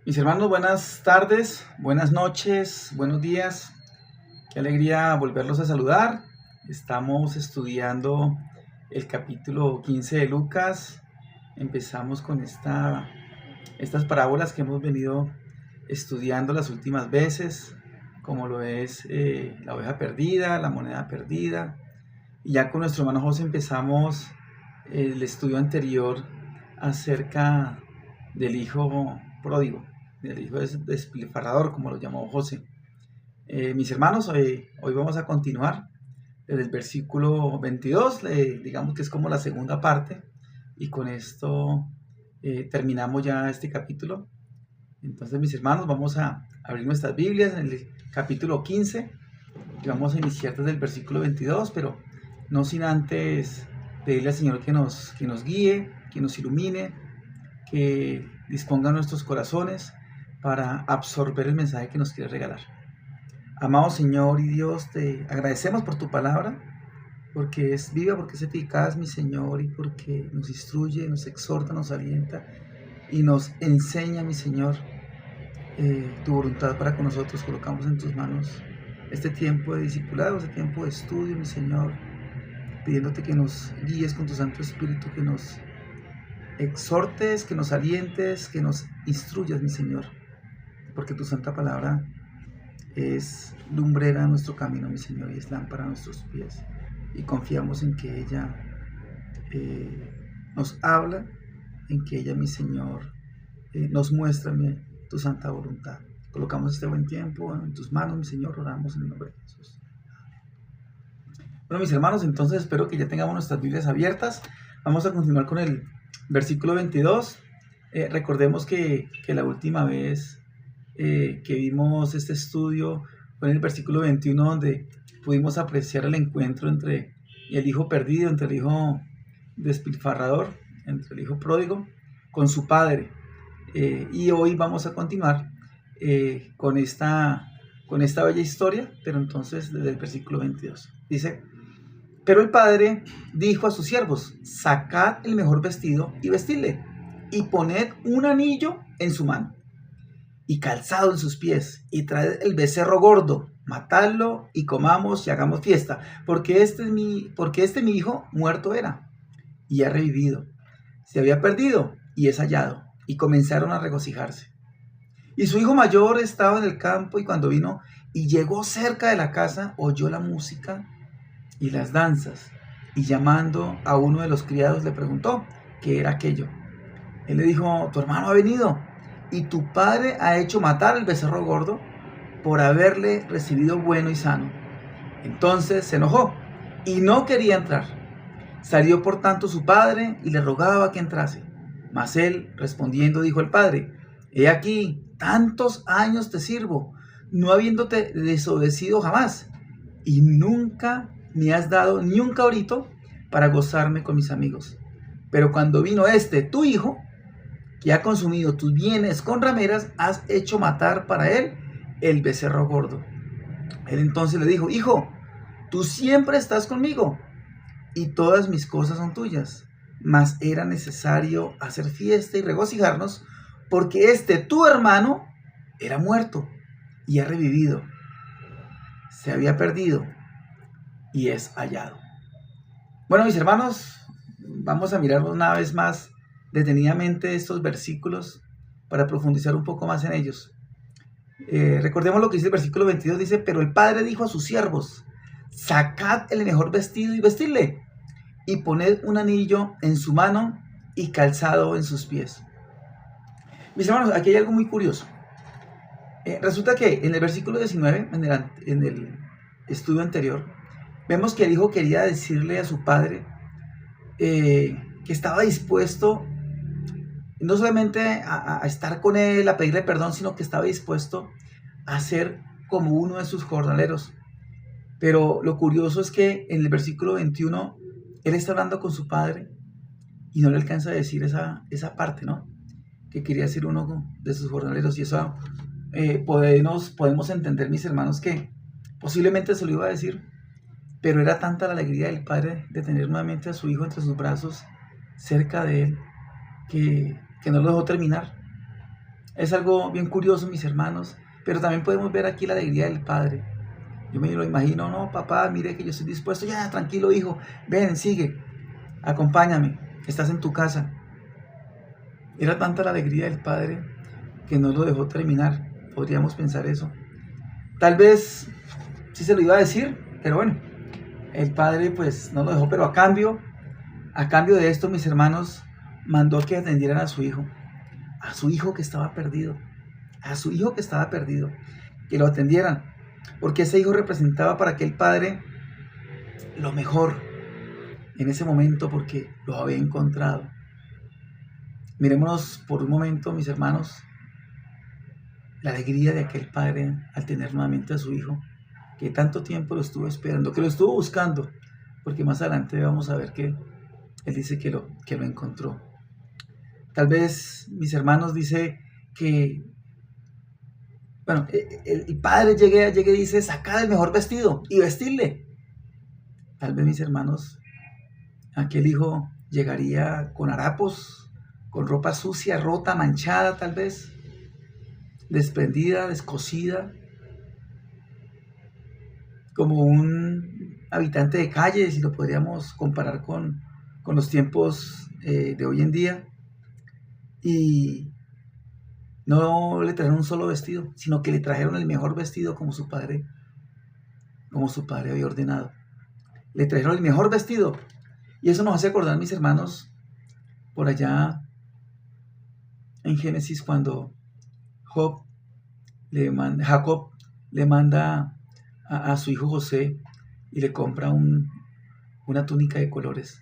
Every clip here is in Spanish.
Mis hermanos, buenas tardes, buenas noches, buenos días. Qué alegría volverlos a saludar. Estamos estudiando el capítulo 15 de Lucas. Empezamos con estas parábolas que hemos venido estudiando las últimas veces, como lo es la oveja perdida, la moneda perdida. Y ya con nuestro hermano José empezamos el estudio anterior acerca del hijo pródigo, del hijo despilfarrador, como lo llamó José. Mis hermanos, hoy vamos a continuar desde el versículo 22, digamos que es como la segunda parte, y con esto terminamos ya este capítulo. Entonces, mis hermanos, vamos a abrir nuestras Biblias en el capítulo 15, y vamos a iniciar desde el versículo 22, pero no sin antes pedirle al Señor que nos guíe, que nos ilumine, que disponga nuestros corazones para absorber el mensaje que nos quiere regalar. Amado Señor y Dios, te agradecemos por tu palabra, porque es viva, porque es eficaz, mi Señor, y porque nos instruye, nos exhorta, nos alienta y nos enseña, mi Señor, tu voluntad para con nosotros. Colocamos en tus manos este tiempo de discipulado, este tiempo de estudio, mi Señor, pidiéndote que nos guíes con tu Santo Espíritu, que nos exhortes, que nos alientes, que nos instruyas, mi Señor, porque tu santa palabra es lumbrera a nuestro camino, mi Señor, y es lámpara a nuestros pies, y confiamos en que ella nos habla, en que ella, mi Señor, nos muestra tu santa voluntad. Colocamos este buen tiempo en tus manos, mi Señor, oramos en el nombre de Jesús. Bueno, mis hermanos, entonces espero que ya tengamos nuestras Biblias abiertas. Vamos a continuar con el versículo 22. Recordemos que la última vez que vimos este estudio fue en el versículo 21, donde pudimos apreciar el encuentro entre el hijo perdido, entre el hijo despilfarrador, entre el hijo pródigo, con su padre. Y hoy vamos a continuar con esta bella historia, pero entonces desde el versículo 22. Dice: pero el padre dijo a sus siervos: sacad el mejor vestido y vestidle, y poned un anillo en su mano, y calzado en sus pies, y traed el becerro gordo, matadlo, y comamos y hagamos fiesta, porque este mi hijo muerto era, y ha revivido. Se había perdido, y es hallado. Y comenzaron a regocijarse. Y su hijo mayor estaba en el campo, y cuando vino y llegó cerca de la casa, oyó la música y las danzas, y llamando a uno de los criados le preguntó qué era aquello. Él le dijo: tu hermano ha venido, y tu padre ha hecho matar al becerro gordo por haberle recibido bueno y sano. Entonces se enojó y no quería entrar. Salió por tanto su padre y le rogaba que entrase. Mas él, respondiendo, dijo al padre: he aquí, tantos años te sirvo, no habiéndote desobedecido jamás, y nunca me has dado ni un cabrito para gozarme con mis amigos. Pero cuando vino tu hijo, que ha consumido tus bienes con rameras, has hecho matar para él el becerro gordo. Él entonces le dijo: hijo, tú siempre estás conmigo, y todas mis cosas son tuyas. Mas era necesario hacer fiesta y regocijarnos, porque tu hermano era muerto y ha revivido. Se había perdido y es hallado. Bueno, mis hermanos, vamos a mirar una vez más detenidamente estos versículos para profundizar un poco más en ellos. Recordemos lo que dice el versículo 22, dice: pero el padre dijo a sus siervos: sacad el mejor vestido y vestidle, y poned un anillo en su mano y calzado en sus pies. Mis hermanos, aquí hay algo muy curioso. Resulta que en el versículo 19, en el estudio anterior, vemos que el hijo quería decirle a su padre que estaba dispuesto no solamente a estar con él, a pedirle perdón, sino que estaba dispuesto a ser como uno de sus jornaleros. Pero lo curioso es que en el versículo 21, él está hablando con su padre y no le alcanza a decir esa parte, ¿no? Que quería ser uno de sus jornaleros. Y eso podemos entender, mis hermanos, que posiblemente se lo iba a decir, pero era tanta la alegría del padre de tener nuevamente a su hijo entre sus brazos, cerca de él, que no lo dejó terminar. Es algo bien curioso, mis hermanos, pero también podemos ver aquí la alegría del padre. Yo me lo imagino, no, papá, mire que yo estoy dispuesto, ya, tranquilo, hijo, ven, sigue, acompáñame, estás en tu casa. Era tanta la alegría del padre que no lo dejó terminar, podríamos pensar eso. Tal vez sí se lo iba a decir, pero bueno, el padre pues no lo dejó, pero a cambio de esto, mis hermanos, mandó que atendieran a su hijo que estaba perdido, que lo atendieran, porque ese hijo representaba para aquel padre lo mejor en ese momento, porque lo había encontrado. Mirémonos por un momento, mis hermanos, la alegría de aquel padre al tener nuevamente a su hijo, que tanto tiempo lo estuvo esperando, que lo estuvo buscando, porque más adelante vamos a ver que él dice que lo encontró. Tal vez, mis hermanos, dice que, bueno, el padre llegue y dice, sacad el mejor vestido y vestirle. Tal vez, mis hermanos, aquel hijo llegaría con harapos, con ropa sucia, rota, manchada tal vez, desprendida, descosida, como un habitante de calle, si lo podríamos comparar con los tiempos de hoy en día. Y no le trajeron un solo vestido, sino que le trajeron el mejor vestido como su padre había ordenado. Le trajeron el mejor vestido. Y eso nos hace acordar, mis hermanos, por allá en Génesis, cuando Jacob le manda a su hijo José y le compra una túnica de colores,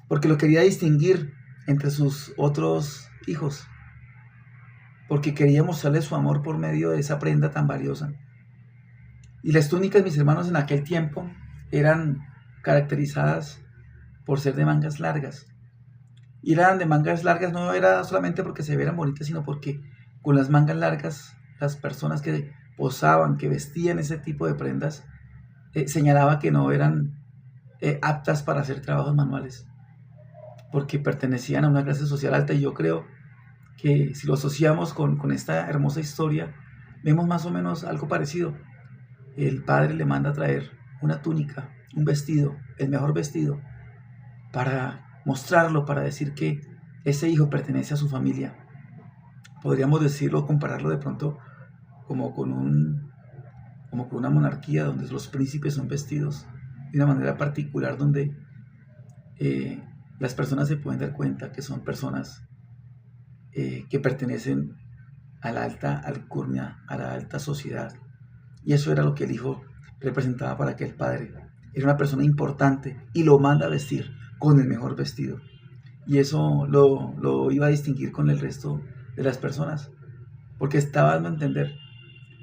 porque lo quería distinguir entre sus otros hijos, porque quería mostrarle su amor por medio de esa prenda tan valiosa. Y las túnicas, mis hermanos, en aquel tiempo eran caracterizadas por ser de mangas largas. Y eran de mangas largas, no era solamente porque se vieran bonitas, sino porque con las mangas largas, las personas que posaban, que vestían ese tipo de prendas, señalaba que no eran aptas para hacer trabajos manuales, porque pertenecían a una clase social alta. Y yo creo que si lo asociamos con esta hermosa historia, vemos más o menos algo parecido. El padre le manda a traer una túnica, un vestido, el mejor vestido, para mostrarlo, para decir que ese hijo pertenece a su familia. Podríamos decirlo, compararlo de pronto como con una monarquía donde los príncipes son vestidos de una manera particular, donde las personas se pueden dar cuenta que son personas que pertenecen a la alta alcurnia, a la alta sociedad. Y eso era lo que el hijo representaba para aquel padre. Era una persona importante y lo manda a vestir con el mejor vestido. Y eso lo iba a distinguir con el resto de las personas, porque estaba dando a entender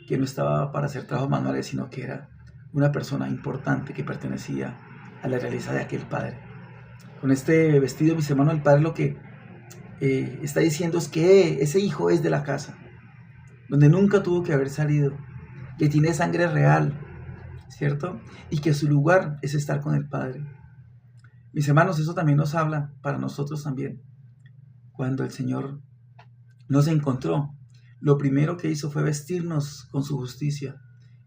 que no estaba para hacer trabajos manuales, sino que era una persona importante que pertenecía a la realeza de aquel padre. Con este vestido, mis hermanos, el padre lo que está diciendo es que ese hijo es de la casa, donde nunca tuvo que haber salido, que tiene sangre real, ¿cierto? Y que su lugar es estar con el Padre. Mis hermanos, eso también nos habla para nosotros también. Cuando el Señor nos encontró, lo primero que hizo fue vestirnos con su justicia.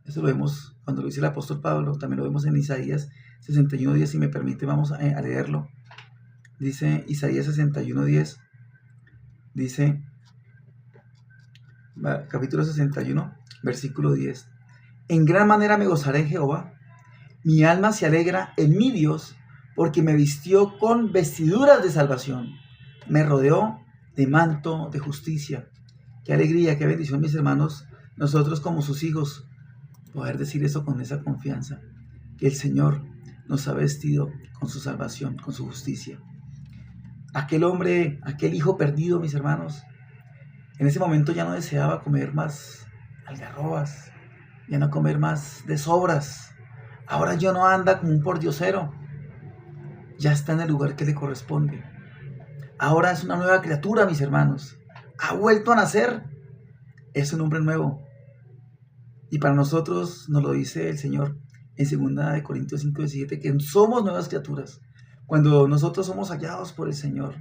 Eso lo vemos cuando lo dice el apóstol Pablo, también lo vemos en Isaías 61:10, si me permite, vamos a leerlo. Dice Isaías 61:10, dice, capítulo 61, versículo 10. En gran manera me gozaré en Jehová, mi alma se alegra en mi Dios, porque me vistió con vestiduras de salvación, me rodeó de manto de justicia. Qué alegría, qué bendición, mis hermanos, nosotros como sus hijos, poder decir eso con esa confianza, que el Señor nos ha vestido con su salvación, con su justicia. Aquel hombre, aquel hijo perdido, mis hermanos, en ese momento ya no deseaba comer más algarrobas, ya no comer más de sobras. Ahora ya no anda como un pordiosero, ya está en el lugar que le corresponde. Ahora es una nueva criatura, mis hermanos. Ha vuelto a nacer, es un hombre nuevo. Y para nosotros nos lo dice el Señor en 2 Corintios 5:17, que somos nuevas criaturas. Cuando nosotros somos hallados por el Señor,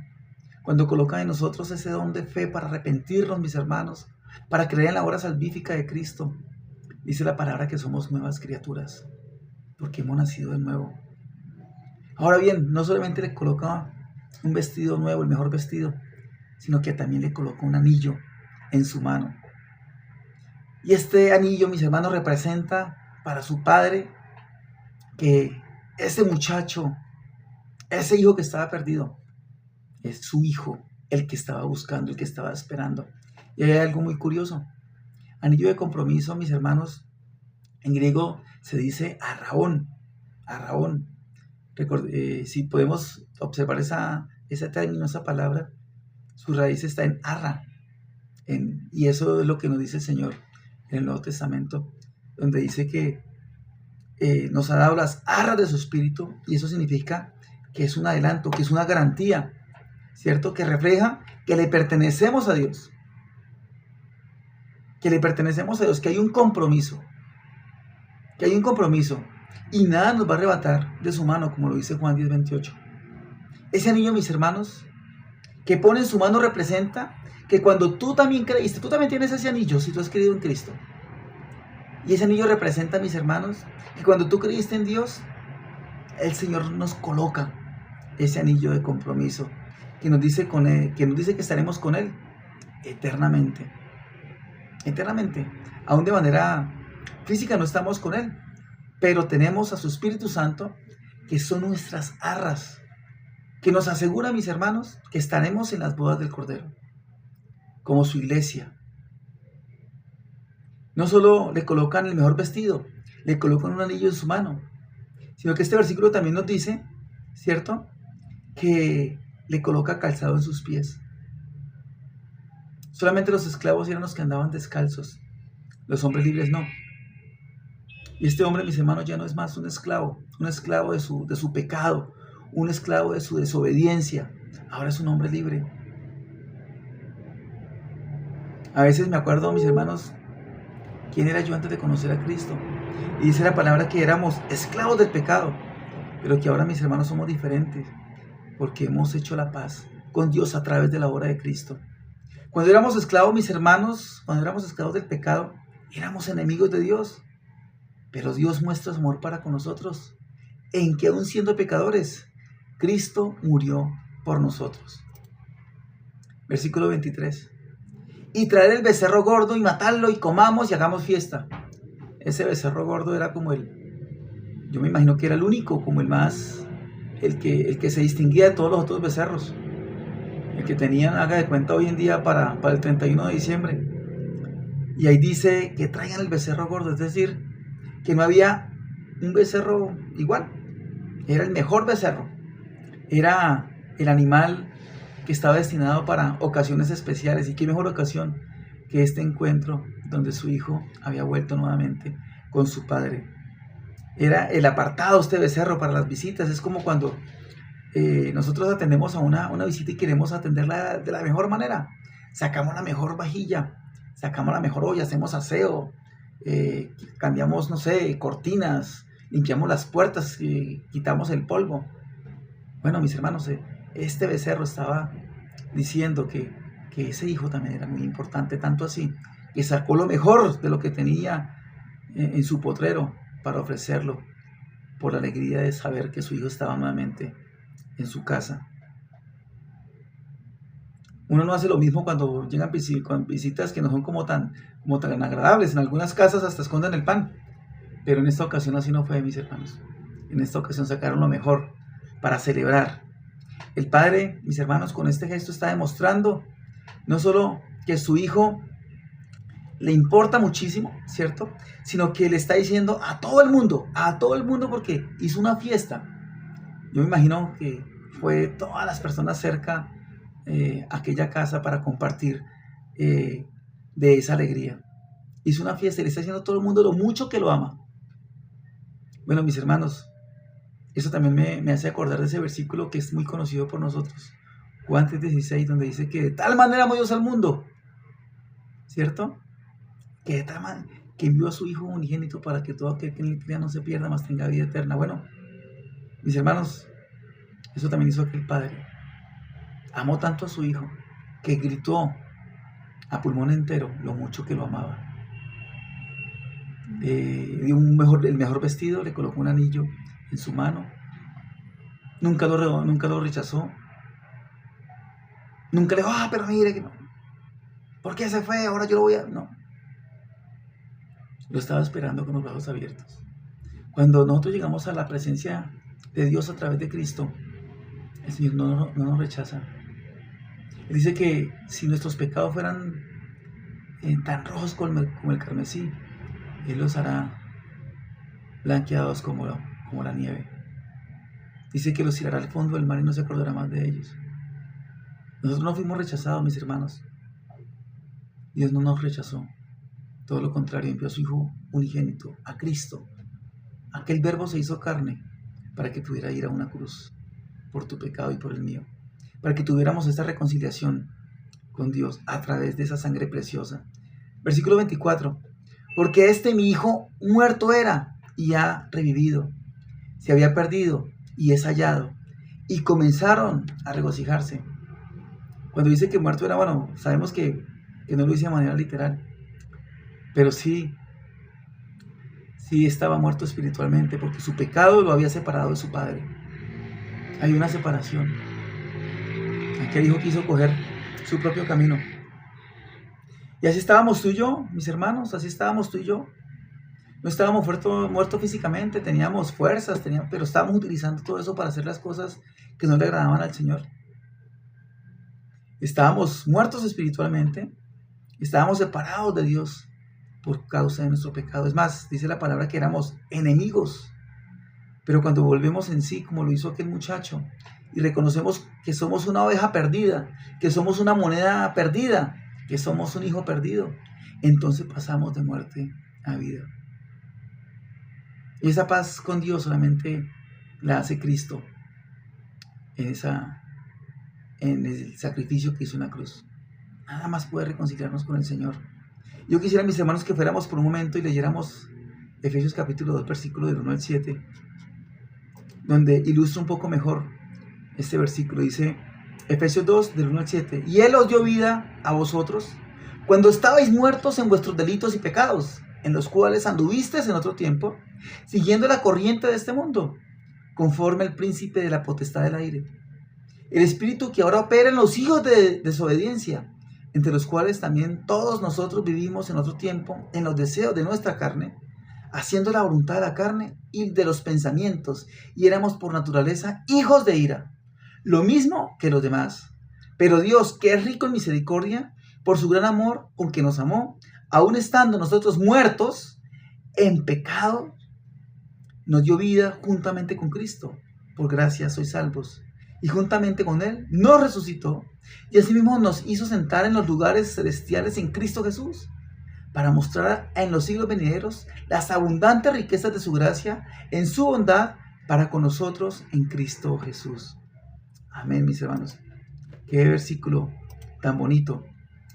cuando coloca en nosotros ese don de fe para arrepentirnos, mis hermanos, para creer en la obra salvífica de Cristo, dice la palabra que somos nuevas criaturas, porque hemos nacido de nuevo. Ahora bien, no solamente le coloca un vestido nuevo, el mejor vestido, sino que también le coloca un anillo en su mano. Y este anillo, mis hermanos, representa para su padre que ese muchacho, ese hijo que estaba perdido, es su hijo, el que estaba buscando, el que estaba esperando. Y hay algo muy curioso. Anillo de compromiso, mis hermanos, en griego se dice arraón. Si podemos observar ese término, esa palabra, su raíz está en arra. Y eso es lo que nos dice el Señor en el Nuevo Testamento, donde dice que nos ha dado las arras de su espíritu, y eso significa que es un adelanto, que es una garantía, ¿cierto? Que refleja que le pertenecemos a Dios. Que le pertenecemos a Dios, que hay un compromiso. Y nada nos va a arrebatar de su mano, como lo dice Juan 10:28. Ese anillo, mis hermanos, que pone en su mano representa que cuando tú también creíste, tú también tienes ese anillo si tú has creído en Cristo. Y ese anillo representa, mis hermanos, que cuando tú creíste en Dios, el Señor nos coloca ese anillo de compromiso que nos dice que estaremos con Él eternamente. Aún de manera física no estamos con Él, pero tenemos a su Espíritu Santo, que son nuestras arras, que nos asegura, mis hermanos, que estaremos en las bodas del Cordero, como su iglesia. No solo le colocan el mejor vestido, le colocan un anillo en su mano, sino que este versículo también nos dice, ¿cierto?, que le coloca calzado en sus pies. Solamente los esclavos eran los que andaban descalzos, los hombres libres no. Y este hombre, mis hermanos, ya no es más un esclavo de su pecado, un esclavo de su desobediencia. Ahora es un hombre libre. A veces me acuerdo, mis hermanos, quién era yo antes de conocer a Cristo. Y dice la palabra que éramos esclavos del pecado, pero que ahora, mis hermanos, somos diferentes, porque hemos hecho la paz con Dios a través de la obra de Cristo. Cuando éramos esclavos, mis hermanos, cuando éramos esclavos del pecado, éramos enemigos de Dios. Pero Dios muestra su amor para con nosotros, en que aún siendo pecadores, Cristo murió por nosotros. Versículo 23. Y traer el becerro gordo y matarlo y comamos y hagamos fiesta. Ese becerro gordo era como yo me imagino que era el único, como el que se distinguía de todos los otros becerros. El que tenían, haga de cuenta, hoy en día para el 31 de diciembre. Y ahí dice que traigan el becerro gordo, es decir, que no había un becerro igual. Era el mejor becerro. Era el animal que estaba destinado para ocasiones especiales. Y qué mejor ocasión que este encuentro donde su hijo había vuelto nuevamente con su padre. Era el apartado, este becerro, para las visitas. Es como cuando nosotros atendemos a una visita y queremos atenderla de la mejor manera. Sacamos la mejor vajilla, sacamos la mejor olla, hacemos aseo, cambiamos, no sé, cortinas, limpiamos las puertas, quitamos el polvo. Bueno, mis hermanos, este becerro estaba diciendo que ese hijo también era muy importante, tanto así que sacó lo mejor de lo que tenía en su potrero para ofrecerlo, por la alegría de saber que su hijo estaba nuevamente en su casa. Uno no hace lo mismo cuando llegan visitas que no son como tan agradables. En algunas casas hasta esconden el pan, pero en esta ocasión así no fue, mis hermanos. En esta ocasión sacaron lo mejor para celebrar. El padre, mis hermanos, con este gesto está demostrando no solo que su hijo le importa muchísimo, ¿cierto?, sino que le está diciendo a todo el mundo, porque hizo una fiesta. Yo me imagino que fue todas las personas cerca a aquella casa para compartir de esa alegría. Hizo una fiesta y le está diciendo a todo el mundo lo mucho que lo ama. Bueno, mis hermanos, eso también me hace acordar de ese versículo que es muy conocido por nosotros, Juan 3:16, donde dice que de tal manera amó Dios al mundo, ¿cierto?, que de tal manera que envió a su Hijo unigénito para que todo aquel que en él crea no se pierda, mas tenga vida eterna. Bueno, mis hermanos, eso también hizo aquel Padre. Amó tanto a su hijo que gritó a pulmón entero lo mucho que lo amaba. Dio el mejor vestido, le colocó un anillo en su mano. Nunca lo rechazó. Nunca le dijo, pero mire que no. ¿Por qué se fue? Ahora yo lo voy a... No. Lo estaba esperando con los brazos abiertos. Cuando nosotros llegamos a la presencia de Dios a través de Cristo, el Señor no nos rechaza. Él dice que si nuestros pecados fueran tan rojos como el carmesí, Él los hará blanqueados como la nieve. Dice que los tirará al fondo del mar y no se acordará más de ellos. Nosotros no fuimos rechazados, mis hermanos. Dios no nos rechazó. Todo lo contrario, envió a su Hijo unigénito, a Cristo. Aquel verbo se hizo carne para que pudiera ir a una cruz por tu pecado y por el mío. Para que tuviéramos esta reconciliación con Dios a través de esa sangre preciosa. Versículo 24. Porque mi hijo muerto era y ha revivido. Se había perdido y es hallado. Y comenzaron a regocijarse. Cuando dice que muerto era, bueno, sabemos que no lo dice de manera literal. Pero sí estaba muerto espiritualmente porque su pecado lo había separado de su padre. Hay una separación. Aquel hijo quiso coger su propio camino. Y así estábamos tú y yo, mis hermanos, así estábamos tú y yo. No estábamos muertos físicamente, teníamos fuerzas, pero estábamos utilizando todo eso para hacer las cosas que no le agradaban al Señor. Estábamos muertos espiritualmente, estábamos separados de Dios por causa de nuestro pecado. Es más, dice la palabra que éramos enemigos. Pero cuando volvemos en sí, como lo hizo aquel muchacho, y reconocemos que somos una oveja perdida, que somos una moneda perdida, que somos un hijo perdido, entonces pasamos de muerte a vida. Y esa paz con Dios solamente la hace Cristo en el sacrificio que hizo en la cruz. Nada más puede reconciliarnos con el Señor. Yo quisiera, mis hermanos, que fuéramos por un momento y leyéramos Efesios capítulo 2, versículo del 1 al 7, donde ilustra un poco mejor este versículo. Dice Efesios 2, del 1 al 7. Y Él os dio vida a vosotros cuando estabais muertos en vuestros delitos y pecados, en los cuales anduvisteis en otro tiempo, siguiendo la corriente de este mundo, conforme al príncipe de la potestad del aire, el espíritu que ahora opera en los hijos de desobediencia, entre los cuales también todos nosotros vivimos en otro tiempo en los deseos de nuestra carne, haciendo la voluntad de la carne y de los pensamientos, y éramos por naturaleza hijos de ira, lo mismo que los demás. Pero Dios, que es rico en misericordia, por su gran amor con que nos amó, aun estando nosotros muertos en pecado, nos dio vida juntamente con Cristo. Por gracia sois salvos. Y juntamente con Él nos resucitó, y asimismo nos hizo sentar en los lugares celestiales en Cristo Jesús, para mostrar en los siglos venideros las abundantes riquezas de su gracia en su bondad para con nosotros en Cristo Jesús. Amén, mis hermanos. Qué versículo tan bonito,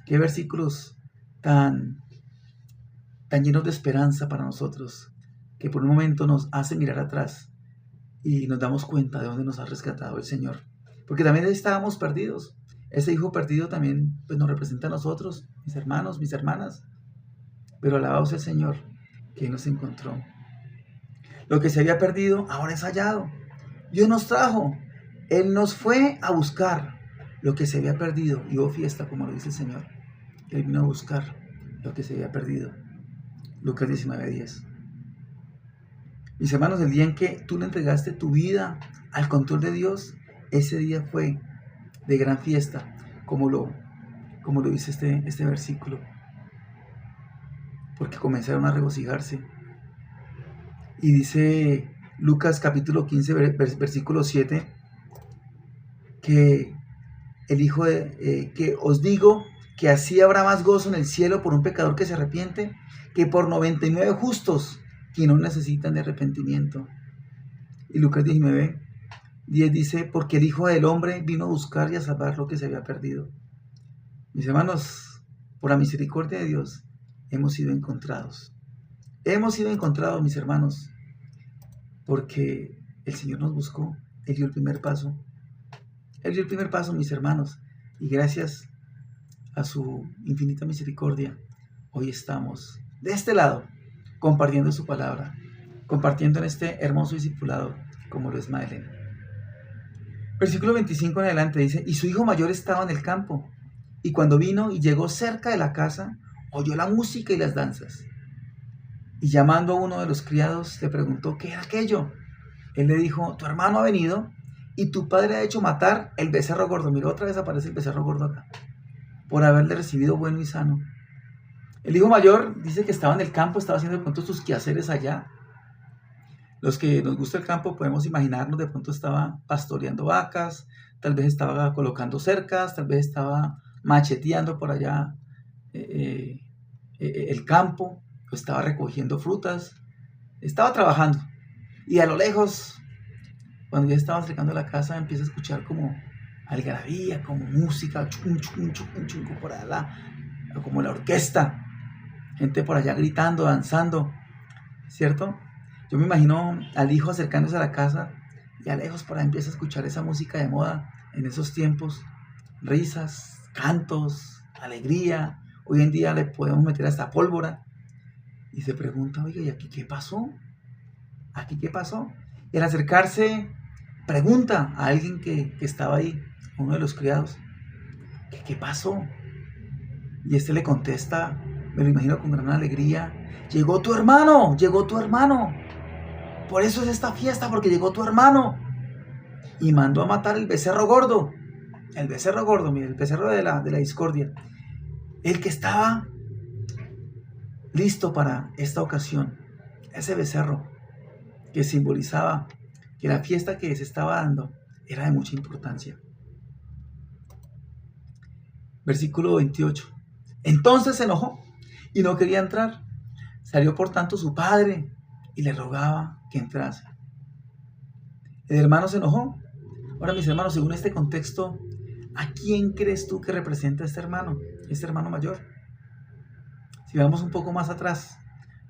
qué versículos tan llenos de esperanza para nosotros, que por un momento nos hace mirar atrás y nos damos cuenta de dónde nos ha rescatado el Señor. Porque también estábamos perdidos. Ese hijo perdido también nos representa a nosotros, mis hermanos, mis hermanas. Pero alabado sea el Señor, que nos encontró. Lo que se había perdido ahora es hallado. Dios nos trajo. Él nos fue a buscar lo que se había perdido. Y hubo fiesta, como lo dice el Señor. Él vino a buscar lo que se había perdido. Lucas 19:10. Mis hermanos, el día en que tú le entregaste tu vida al control de Dios, ese día fue de gran fiesta, como lo dice este versículo. Porque comenzaron a regocijarse. Y dice Lucas capítulo 15, versículo 7, que el hijo que os digo que así habrá más gozo en el cielo por un pecador que se arrepiente que por 99 justos que no necesitan de arrepentimiento. Y Lucas 19:10 dice, porque el Hijo del Hombre vino a buscar y a salvar lo que se había perdido. Mis hermanos, por la misericordia de Dios, hemos sido encontrados. Hemos sido encontrados, mis hermanos, porque el Señor nos buscó. Él dio el primer paso. Él dio el primer paso, mis hermanos, y gracias a su infinita misericordia, hoy estamos de este lado, compartiendo su palabra, compartiendo en este hermoso discipulado, como lo es Madeleine. Versículo 25 en adelante dice, y su hijo mayor estaba en el campo, y cuando vino y llegó cerca de la casa, oyó la música y las danzas. Y llamando a uno de los criados, le preguntó, ¿qué era aquello? Él le dijo, tu hermano ha venido, y tu padre ha hecho matar el becerro gordo. Mira, otra vez aparece el becerro gordo acá, por haberle recibido bueno y sano. El hijo mayor dice que estaba en el campo, estaba haciendo de pronto sus quehaceres allá. Los que nos gusta el campo podemos imaginarnos, de pronto estaba pastoreando vacas, tal vez estaba colocando cercas, tal vez estaba macheteando por allá el campo, o estaba recogiendo frutas, estaba trabajando. Y a lo lejos, cuando ya estaba acercando a la casa, empieza a escuchar como algarabía, como música, chum, chum, chum, chum, por allá, como la orquesta, gente por allá gritando, danzando, ¿cierto? Yo me imagino al hijo acercándose a la casa y a lejos por ahí empieza a escuchar esa música de moda en esos tiempos, risas, cantos, alegría. Hoy en día le podemos meter hasta pólvora y se pregunta, oiga, ¿y aquí qué pasó? ¿Aquí qué pasó? Y al acercarse pregunta a alguien que estaba ahí, uno de los criados, ¿qué pasó? Y este le contesta, me lo imagino con gran alegría, llegó tu hermano, por eso es esta fiesta, porque llegó tu hermano, y mandó a matar el becerro gordo, mire, el becerro de la discordia, el que estaba listo para esta ocasión, ese becerro que simbolizaba que la fiesta que se estaba dando era de mucha importancia. Versículo 28. Entonces se enojó y no quería entrar. Salió por tanto su padre y le rogaba que entrase. El hermano se enojó. Ahora, mis hermanos, según este contexto, ¿a quién crees tú que representa este hermano mayor? Si vamos un poco más atrás,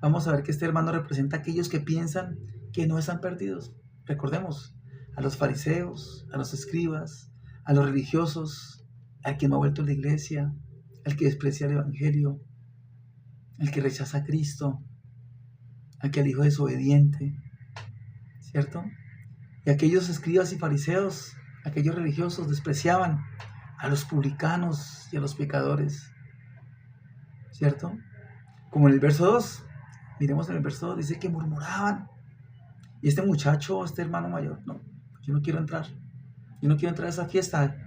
vamos a ver que este hermano representa a aquellos que piensan que no están perdidos. Recordemos, a los fariseos, a los escribas, a los religiosos, al que no ha vuelto a la iglesia, al que desprecia el evangelio, al que rechaza a Cristo, al que al hijo desobediente, ¿cierto? Y aquellos escribas y fariseos, aquellos religiosos despreciaban a los publicanos y a los pecadores, ¿cierto? Como en el verso 2, miremos en el verso 2, dice que murmuraban. Y este muchacho, este hermano mayor, no, yo no quiero entrar a esa fiesta,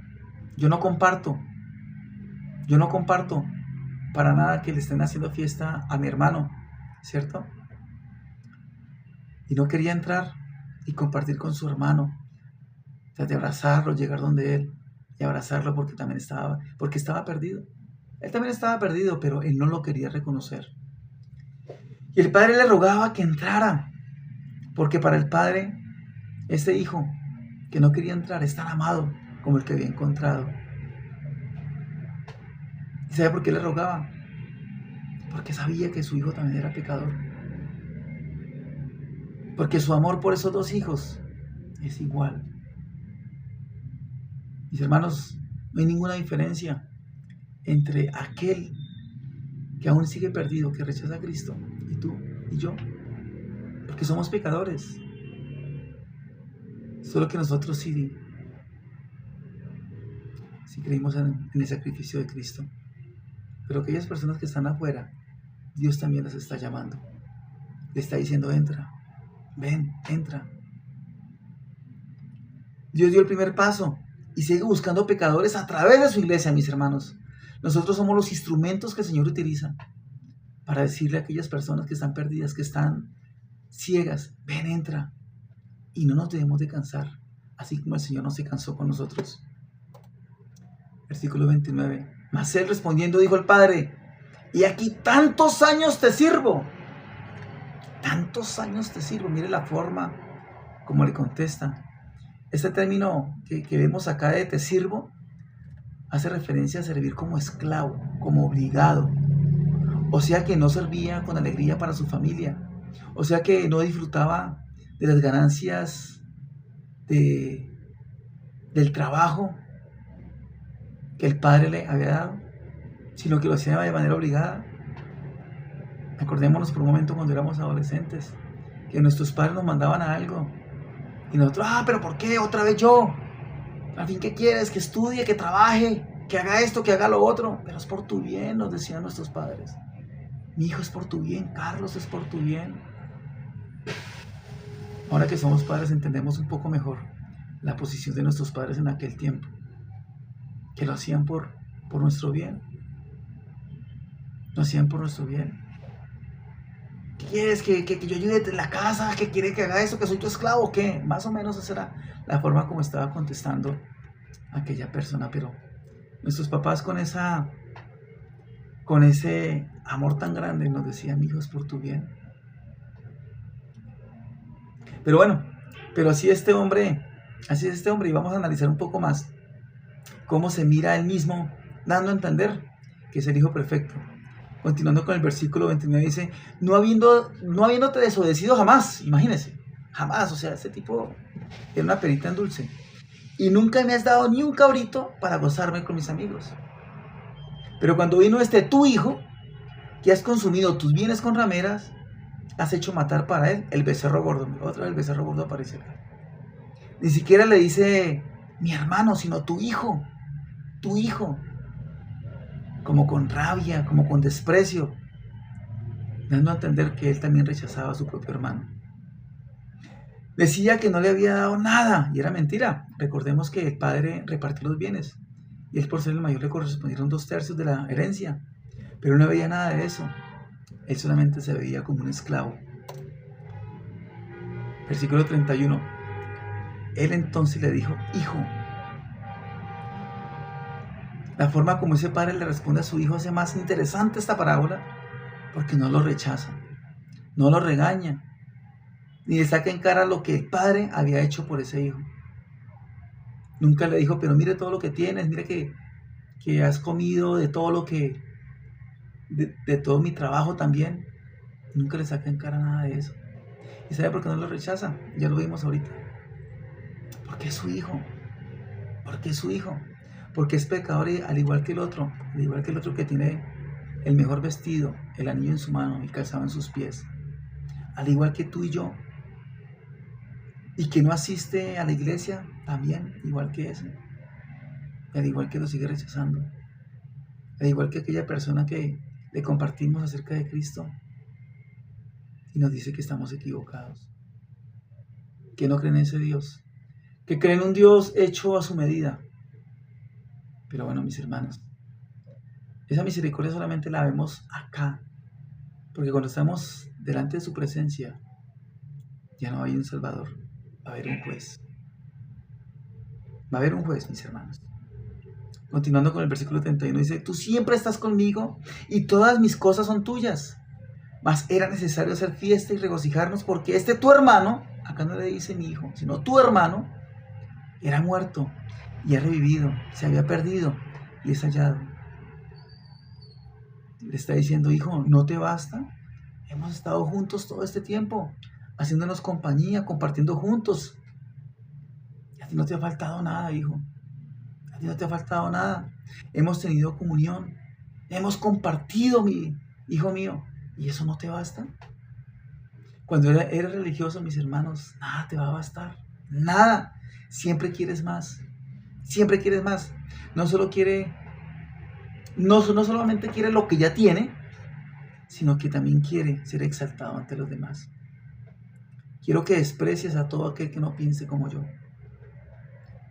yo no comparto para nada que le estén haciendo fiesta a mi hermano, ¿cierto? Y no quería entrar y compartir con su hermano, o sea, de abrazarlo, llegar donde él y abrazarlo porque estaba perdido. Él también estaba perdido, pero él no lo quería reconocer. Y el padre le rogaba que entrara, porque para el padre, ese hijo que no quería entrar es tan amado como el que había encontrado. ¿Y sabe por qué le rogaba? Porque sabía que su hijo también era pecador. Porque su amor por esos dos hijos es igual. Mis hermanos, no hay ninguna diferencia entre aquel que aún sigue perdido, que rechaza a Cristo, y tú y yo, porque somos pecadores. Solo que nosotros sí creímos en el sacrificio de Cristo. Pero aquellas personas que están afuera, Dios también las está llamando. Le está diciendo, entra, ven, entra. Dios dio el primer paso y sigue buscando pecadores a través de su iglesia, mis hermanos. Nosotros somos los instrumentos que el Señor utiliza para decirle a aquellas personas que están perdidas, que están ciegas, ven, entra. Y no nos debemos de cansar, así como el Señor no se cansó con nosotros. Versículo 29. Mas él respondiendo dijo al padre, y aquí tantos años te sirvo. Mire la forma como le contesta. Este término que vemos acá de te sirvo hace referencia a servir como esclavo, como obligado. O sea que no servía con alegría para su familia. O sea que no disfrutaba de las ganancias de del trabajo que el padre le había dado, sino que lo hacía de manera obligada. Acordémonos por un momento cuando éramos adolescentes, que nuestros padres nos mandaban a algo y nosotros, pero ¿por qué? Otra vez yo. Al fin, ¿qué quieres? Que estudie, que trabaje, que haga esto, que haga lo otro. Pero es por tu bien, nos decían nuestros padres. Mi hijo, es por tu bien, Carlos, es por tu bien. Ahora que somos padres entendemos un poco mejor la posición de nuestros padres en aquel tiempo, que lo hacían por nuestro bien. Lo hacían por nuestro bien. ¿Qué quieres? ¿Que yo ayude en la casa? ¿Que quiere que haga eso? ¿Que soy tu esclavo o qué? Más o menos esa era la forma como estaba contestando aquella persona. Pero nuestros papás con ese amor tan grande nos decían, hijos, por tu bien. Pero bueno, así es este hombre, y vamos a analizar un poco más cómo se mira él mismo, dando a entender que es el hijo perfecto. Continuando con el versículo 29 dice, no habiéndote desobedecido jamás, imagínense, jamás, o sea, este tipo era una perita en dulce. Y nunca me has dado ni un cabrito para gozarme con mis amigos. Pero cuando vino tu hijo, que has consumido tus bienes con rameras, has hecho matar para él el becerro gordo. Otra vez el becerro gordo aparece acá. Ni siquiera le dice mi hermano, sino tu hijo. Como con rabia, como con desprecio, dando a entender que él también rechazaba a su propio hermano. Decía que no le había dado nada, y era mentira. Recordemos que el padre repartió los bienes, y él por ser el mayor le correspondieron 2/3 de la herencia, pero él no veía nada de eso. Él solamente se veía como un esclavo. Versículo 31. Él entonces le dijo, hijo. La forma como ese padre le responde a su hijo hace más interesante esta parábola, porque no lo rechaza, no lo regaña, ni le saca en cara lo que el padre había hecho por ese hijo. Nunca le dijo, pero mire todo lo que tienes, mire que has comido de todo lo que, de todo mi trabajo también. Nunca le saca en cara nada de eso. ¿Y sabe por qué no lo rechaza? Ya lo vimos ahorita. Porque es su hijo. Porque es pecador al igual que el otro que tiene el mejor vestido, el anillo en su mano y calzado en sus pies, al igual que tú y yo, y que no asiste a la iglesia, también igual que ese, al igual que lo sigue rechazando, al igual que aquella persona que le compartimos acerca de Cristo y nos dice que estamos equivocados, que no creen en ese Dios, que creen en un Dios hecho a su medida. Pero bueno, mis hermanos, esa misericordia solamente la vemos acá, porque cuando estamos delante de su presencia, ya no hay un Salvador, va a haber un juez. Va a haber un juez, mis hermanos. Continuando con el versículo 31, dice, tú siempre estás conmigo y todas mis cosas son tuyas. Mas era necesario hacer fiesta y regocijarnos porque tu hermano, acá no le dice mi hijo, sino tu hermano, era muerto y ha revivido, se había perdido y es hallado. Le está diciendo, hijo, ¿no te basta? Hemos estado juntos todo este tiempo, haciéndonos compañía, compartiendo juntos. Y a ti no te ha faltado nada, hijo. A ti no te ha faltado nada. Hemos tenido comunión, hemos compartido, mi hijo mío. ¿Y eso no te basta? Cuando eres religioso, mis hermanos, nada te va a bastar. Nada. Siempre quieres más. Siempre quieres más. No solamente quiere lo que ya tiene, sino que también quiere ser exaltado ante los demás. Quiero que desprecies a todo aquel que no piense como yo.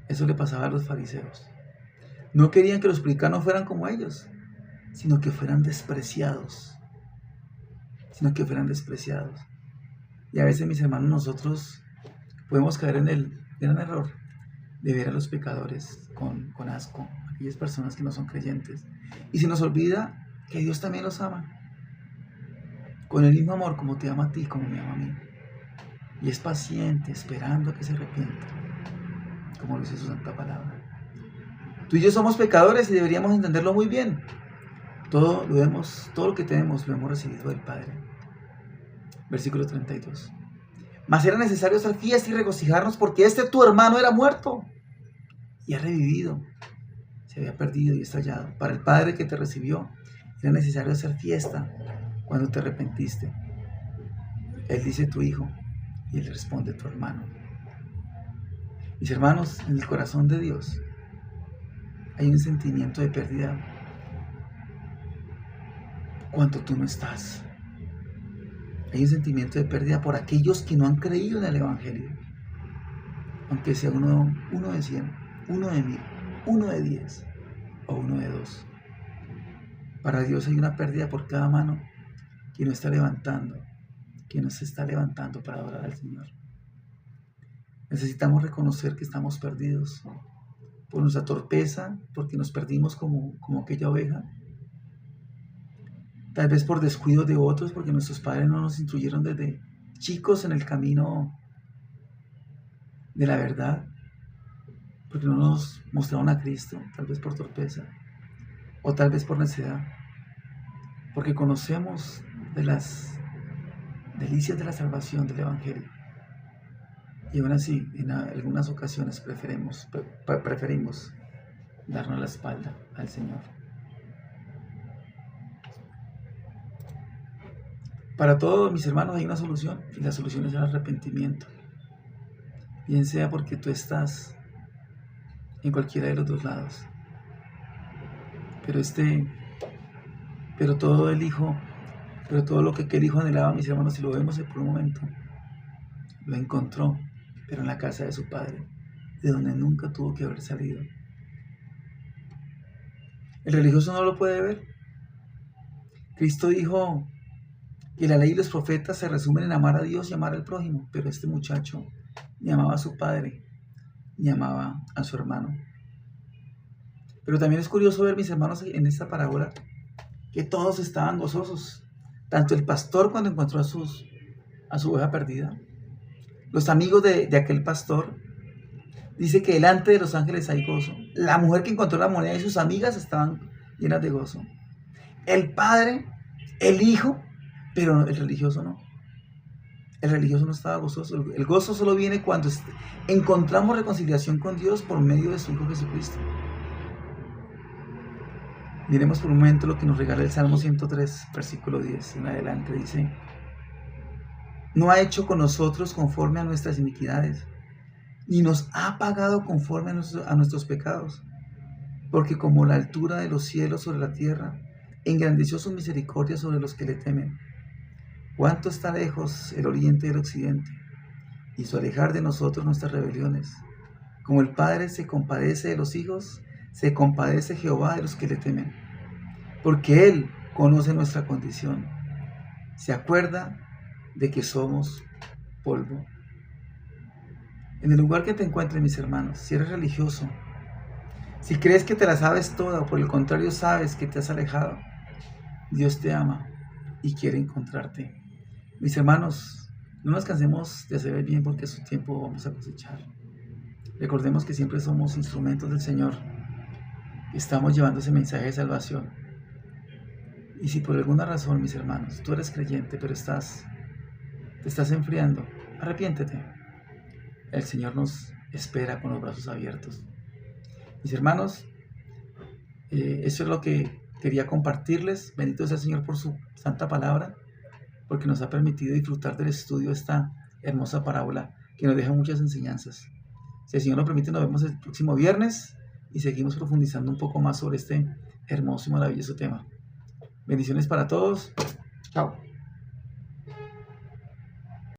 Eso le pasaba a los fariseos. No querían que los publicanos fueran como ellos, sino que fueran despreciados. Y a veces, mis hermanos, nosotros podemos caer en el gran error de ver a los pecadores con asco, aquellas personas que no son creyentes. Y se nos olvida que Dios también los ama, con el mismo amor como te ama a ti, como me ama a mí. Y es paciente, esperando a que se arrepienta, como lo dice su santa palabra. Tú y yo somos pecadores y deberíamos entenderlo muy bien. Todo lo que tenemos lo hemos recibido del Padre. Versículo 32. Mas era necesario hacer fiesta y regocijarnos porque tu hermano era muerto y ha revivido. Se había perdido y estallado. Para el Padre que te recibió, era necesario hacer fiesta cuando te arrepentiste. Él dice tu hijo y él responde tu hermano. Mis hermanos, en el corazón de Dios hay un sentimiento de pérdida cuando tú no estás. Hay un sentimiento de pérdida por aquellos que no han creído en el Evangelio. Aunque sea uno de 100, uno de 1000, uno de 10 o uno de 2. Para Dios hay una pérdida por cada mano que no está levantando, que no se está levantando para adorar al Señor. Necesitamos reconocer que estamos perdidos por nuestra torpeza, porque nos perdimos como aquella oveja. Tal vez por descuido de otros, porque nuestros padres no nos instruyeron desde chicos en el camino de la verdad, porque no nos mostraron a Cristo, tal vez por torpeza, o tal vez por necedad, porque conocemos de las delicias de la salvación del Evangelio, y aún así, en algunas ocasiones preferimos darnos la espalda al Señor. Para todos mis hermanos hay una solución, y la solución es el arrepentimiento. Bien sea porque tú estás en cualquiera de los dos lados. Pero todo lo que aquel hijo anhelaba, mis hermanos, si lo vemos por un momento, lo encontró, pero en la casa de su padre, de donde nunca tuvo que haber salido. El religioso no lo puede ver. Cristo dijo que la ley y los profetas se resumen en amar a Dios y amar al prójimo, pero este muchacho ni amaba a su padre, ni amaba a su hermano. Pero también es curioso ver, mis hermanos, en esta parábola, que todos estaban gozosos. Tanto el pastor cuando encontró a su oveja perdida, los amigos de aquel pastor, dice que delante de los ángeles hay gozo. La mujer que encontró la moneda y sus amigas estaban llenas de gozo. El padre, el hijo, pero el religioso no. El religioso no estaba gozoso. El gozo solo viene cuando encontramos reconciliación con Dios por medio de su Hijo Jesucristo. Miremos por un momento lo que nos regala el Salmo 103, versículo 10 en adelante. Dice: no ha hecho con nosotros conforme a nuestras iniquidades, ni nos ha pagado conforme a nuestros pecados, porque como la altura de los cielos sobre la tierra, engrandeció su misericordia sobre los que le temen. Cuánto está lejos el oriente del occidente, hizo alejar de nosotros nuestras rebeliones. Como el Padre se compadece de los hijos, se compadece Jehová de los que le temen, porque Él conoce nuestra condición, se acuerda de que somos polvo. En el lugar que te encuentres, mis hermanos, si eres religioso, si crees que te la sabes toda, o por el contrario sabes que te has alejado, Dios te ama y quiere encontrarte. Mis hermanos, no nos cansemos de hacer el bien, porque a su tiempo vamos a cosechar. Recordemos que siempre somos instrumentos del Señor. Estamos llevando ese mensaje de salvación. Y si por alguna razón, mis hermanos, tú eres creyente, pero te estás enfriando, arrepiéntete. El Señor nos espera con los brazos abiertos. Mis hermanos, eso es lo que quería compartirles. Bendito sea el Señor por su santa palabra, porque nos ha permitido disfrutar del estudio de esta hermosa parábola que nos deja muchas enseñanzas. Si el Señor lo permite, nos vemos el próximo viernes y seguimos profundizando un poco más sobre este hermoso y maravilloso tema. Bendiciones para todos. Chao.